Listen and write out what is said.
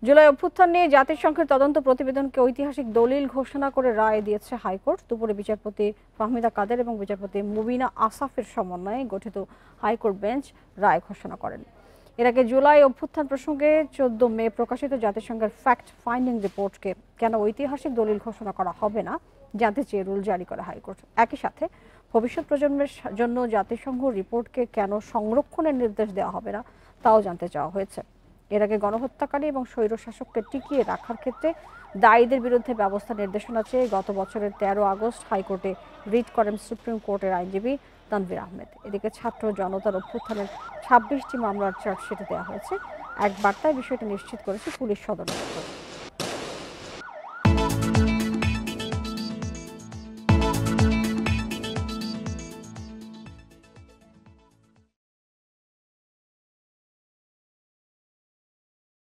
জুলাই অভ্যুত্থান নিয়ে জাতিসংঘের তদন্ত প্রতিবেদনকে ঐতিহাসিক দলিল ঘোষণা করে রায় দিয়েছে হাইকোর্ট। দুপুরে বিচারপতি ফাহমিদা কাদের এবং বিচারপতি মুবিনা আসাফের সমন্বয়ে গঠিত হাইকোর্ট বেঞ্চ রায় ঘোষণা করেন। এর আগে জুলাই অভ্যুত্থান প্রসঙ্গে 14 মে প্রকাশিত জাতিসংঘের ফ্যাক্ট ফাইন্ডিং রিপোর্টকে কেন ঐতিহাসিক দলিল ঘোষণা করা হবে না জানতে চেয়ে রুল জারি করে হাইকোর্ট। একই সাথে ভবিষ্যৎ প্রজন্মের জন্য জাতিসংঘ রিপোর্টকে কেন সংরক্ষণের নির্দেশ দেওয়া হবে না তাও জানতে চাওয়া হয়েছে। এর আগে গণহত্যাকারী এবং স্বৈরশাসককে টিকিয়ে রাখার ক্ষেত্রে দায়ীদের বিরুদ্ধে ব্যবস্থা নির্দেশনা চেয়ে গত বছরের 13 আগস্ট হাইকোর্টে রিট করেন সুপ্রিম কোর্টের আইনজীবী তানভীর আহমেদ। এদিকে ছাত্র জনতার অভ্যুত্থানের 26টি মামলার চার্জশিটে দেওয়া হয়েছে। এক বার্তায় বিষয়টি নিশ্চিত করেছে পুলিশ সদর দপ্তর।